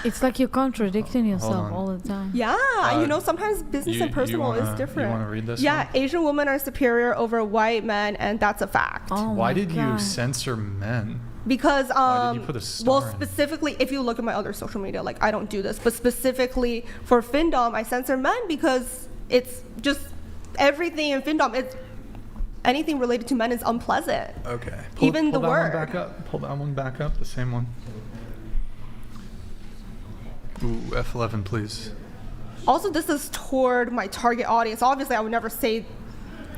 It's like you're contradicting yourself all the time. Yeah, you know, sometimes business and personal is different. You want to read this Yeah, one? Asian women are superior over white men, and that's a fact. Why did you censor men? Because, why did you put a star in? specifically, if you look at my other social media, like, I don't do this, but specifically for Findom, I censor men because it's just everything in Findom, anything related to men is unpleasant. Okay. Even the pull that word. One back up. Pull that one back up, the same one. Ooh, F11, please. Also, this is toward my target audience. Obviously, I would never say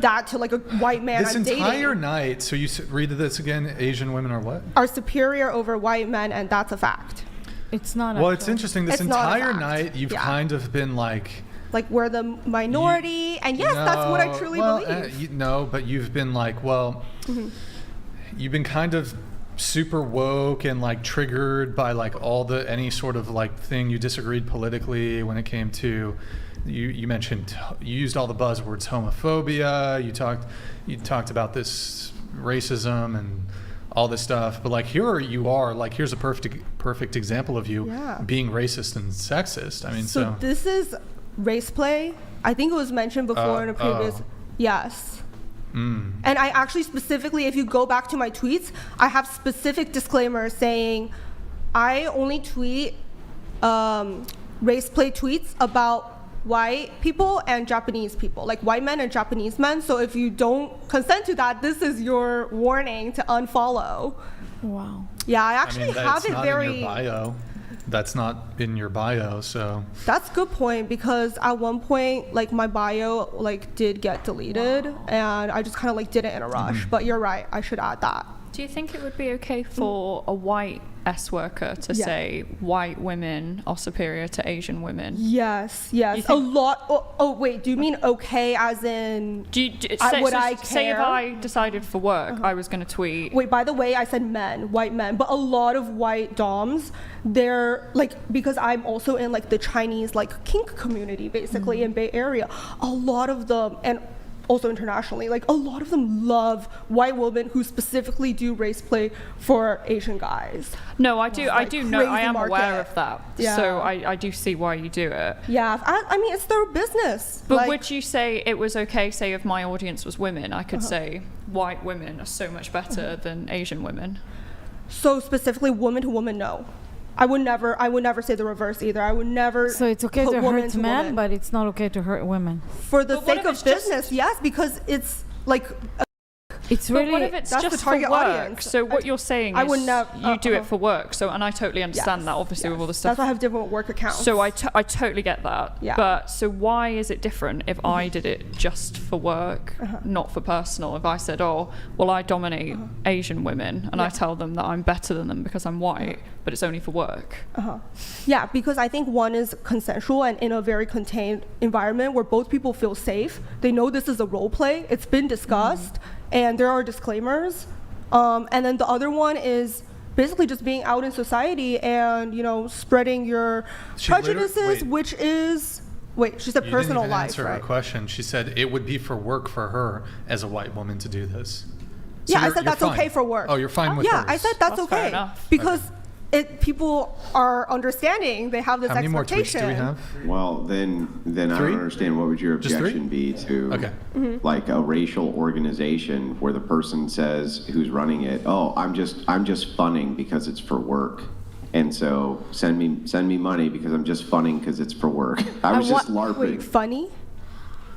that to like a white man This I'm entire dating. night, so you read this again, Asian women are what? Are superior over white men, and that's a fact. It's not. Well, it's interesting. This It's not a entire fact. night, you've kind of been like we're the minority, and yes, that's what I truly believe. No, but you've been like, you've been kind of super woke and like triggered by like any sort of like thing you disagreed politically when it came to. You mentioned, you used all the buzzwords, homophobia. You talked about this racism and all this stuff. But like here you are, like here's a perfect example of you being racist and sexist. I mean, so this is race play. I think it was mentioned before in a previous. Yes. And I actually specifically, if you go back to my tweets, I have specific disclaimers saying I only tweet race play tweets about white people and Japanese people, like white men and Japanese men. So if you don't consent to that, this is your warning to unfollow. Wow. Yeah, I actually have it very. In your bio. That's not in your bio, so. That's a good point, because at one point, like my bio like did get deleted, and I just kind of like did it in a rush. But you're right, I should add that. Do you think it would be okay for a white S worker to say white women are superior to Asian women? Yes. A lot. Oh wait, do you mean okay as in would I care? Say if I decided for work I was going to tweet. Wait, by the way, I said men, white men, but a lot of white doms, they're like, because I'm also in like the Chinese like kink community basically in Bay Area, a lot of them, and also internationally, like a lot of them love white women who specifically do race play for Asian guys. No, I do. I do know. I am aware of that. Yeah. So I do see why you do it. Yeah, I mean, it's their business. But like, would you say it was okay? Say if my audience was women, I could say white women are so much better than Asian women. So specifically, woman to woman, no. I would never say the reverse either. I would never. So it's okay to hurt men, but it's not okay to hurt women. For the sake of business, yes, because it's like. It's really. But what if it's that's just the target for work? audience. So what you're saying is you do it for work. So, and I totally understand that, obviously, with all the stuff. That's why I have different work accounts. So I totally get that. Yeah. But so why is it different if I did it just for work, not for personal? If I said, oh, well, I dominate Asian women, and I tell them that I'm better than them because I'm white, but it's only for work. Yeah, because I think one is consensual and in a very contained environment where both people feel safe. They know this is a role play. It's been discussed. And there are disclaimers. And then the other one is basically just being out in society and, you know, spreading your prejudices, which is, she said personal life, right? You didn't even answer her question. She said it would be for work for her as a white woman to do this. So yeah, I said that's okay for work. Oh, you're fine with Yeah, I said that's fair okay. enough. Because people are understanding. They have this How many more tweets expectation. do we have? Well, then I don't understand what would your objection be to like a racial organization where the person says who's running it, oh, I'm just funning because it's for work. And so send me money because I'm just funning because it's for work. I was just LARPing. Wait, funny?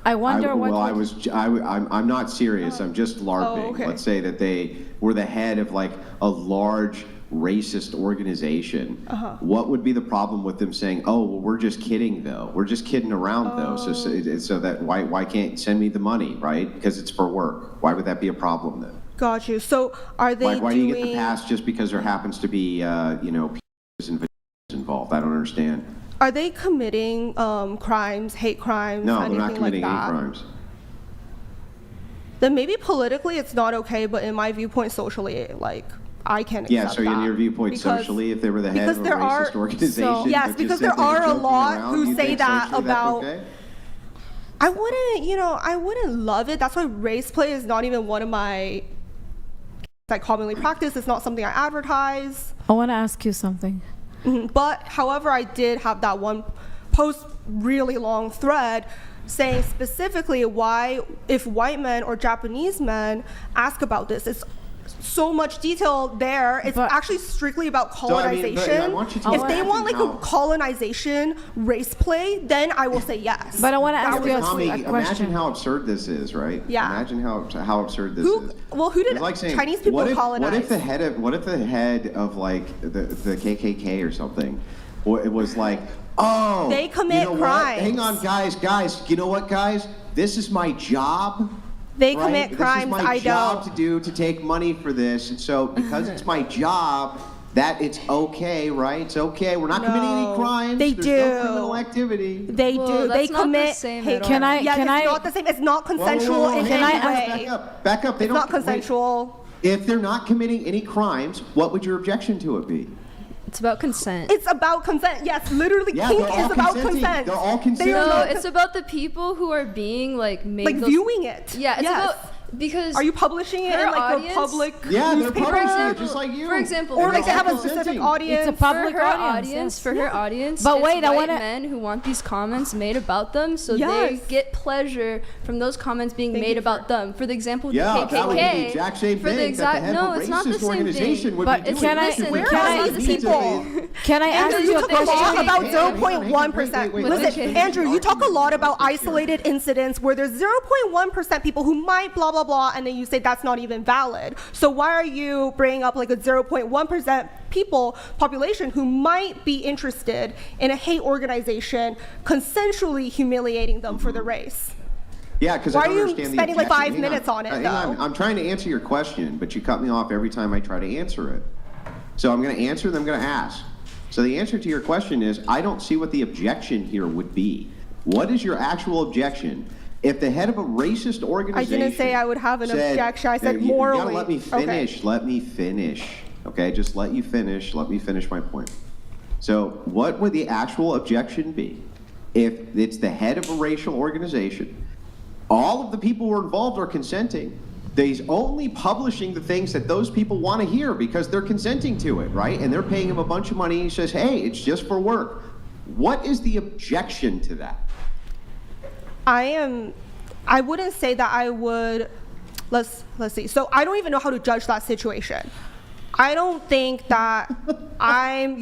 I wonder what. Well, I'm not serious. I'm just LARPing. Oh, okay. Let's say that they were the head of like a large racist organization. What would be the problem with them saying, oh, well, we're just kidding though. We're just kidding around though. So that why can't send me the money, right? Because it's for work. Why would that be a problem then? Got you. So are they why do you get the pass just because there happens to be involved? I don't understand. Are they committing crimes, hate crimes, No, they're anything not committing like any that? crimes. Then maybe politically it's not okay, but in my viewpoint socially, like, I can't accept Yeah, so that. in your viewpoint socially, if they were the head of a racist organization. Yes, because there are a lot who say that about. Okay? I wouldn't love it. That's why race play is not even one of my, I commonly practice. It's not something I advertise. I want to ask you something. But however, I did have that one post, really long thread, saying specifically why, if white men or Japanese men ask about this, it's so much detail there. It's actually strictly about colonization. If they want like a colonization race play, then I will say yes. But I want to ask you a question. Imagine how absurd this is, right? Yeah. Imagine how absurd this is. Well, who did like saying, Chinese people colonize? What if the head of like the KKK or something, or it was like, oh, they commit crimes. Hang on, guys. You know what, guys? This is my job. They commit crimes. This is my job to do, to take money for this. And so because it's my job, that it's okay, right? It's okay. We're not committing any crimes. There's no criminal activity. They do. They commit hate. Can I? It's not the same. It's not consensual in any way. Back up. It's not consensual. If they're not committing any crimes, what would your objection to it be? It's about consent. It's about consent. Yes, literally, kink is about consent. They're all consenting. No, it's about the people who are being like made. Like viewing it. Yeah, it's about, because. Are you publishing it in like a public? Yeah, they're newspaper? publishing it just like you. For example, or like they have a specific audience. It's a public audience. For her audience. But wait, I want men who want these comments made about them, so they get pleasure from those comments being made about them. For the example, the KKK. That would be the exact same thing. No, it's not the same thing. But can I ask you a question about 0.1%? Listen, Andrew, you talk a lot about isolated incidents where there's 0.1% people who might blah blah blah, and then you say that's not even valid. So why are you bringing up like a 0.1% population who might be interested in a hate organization consensually humiliating them for the race? Yeah, because I don't understand the spending like 5 minutes on it, though? I'm trying to answer your question, but you cut me off every time I try to answer it. So I'm going to answer, then I'm going to ask. So the answer to your question is, I don't see what the objection here would be. What is your actual objection? If the head of a racist organization... I didn't say I would have an objection. I said morally. You gotta let me finish. Okay. Let me finish. Okay, just let you finish. Let me finish my point. So what would the actual objection be if it's the head of a racial organization? All of the people who are involved are consenting. He's only publishing the things that those people want to hear because they're consenting to it, right? And they're paying him a bunch of money. He says, hey, it's just for work. What is the objection to that? I wouldn't say that I would, let's see. So I don't even know how to judge that situation. I don't think that I'm,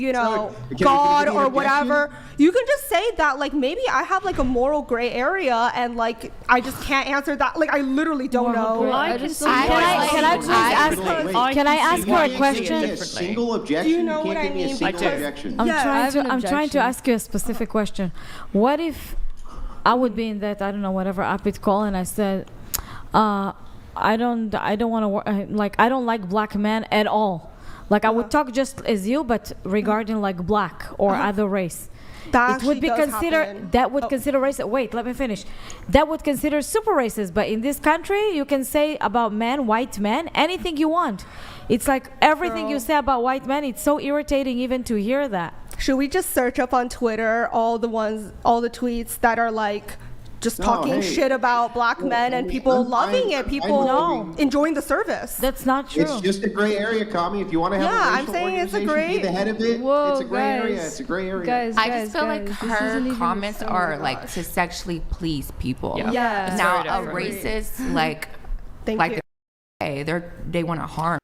God or whatever. You can just say that, like, maybe I have like a moral gray area and like I just can't answer that. Like, I literally don't know. Can I ask her a question? A single objection. Do you know what I mean? Objection. I'm trying to ask you a specific question. What if I would be in that, I don't know, whatever Apit call, and I said, I don't want to like, I don't like black men at all. Like, I would talk just as you, but regarding like black or other race. That it would be considered, that would consider racist. Wait, let me finish. That would consider super racist. But in this country, you can say about men, white men, anything you want. It's like everything you say about white men, it's so irritating even to hear that. Should we just search up on Twitter all the tweets that are like just talking shit about black men and people loving it, people enjoying the service? That's not true. It's just a gray area, Kami. If you want to have a racial organization be the head of it, it's a gray area. It's a gray area. I just feel like her comments are like to sexually please people. Yeah. Now a racist, like they want to harm.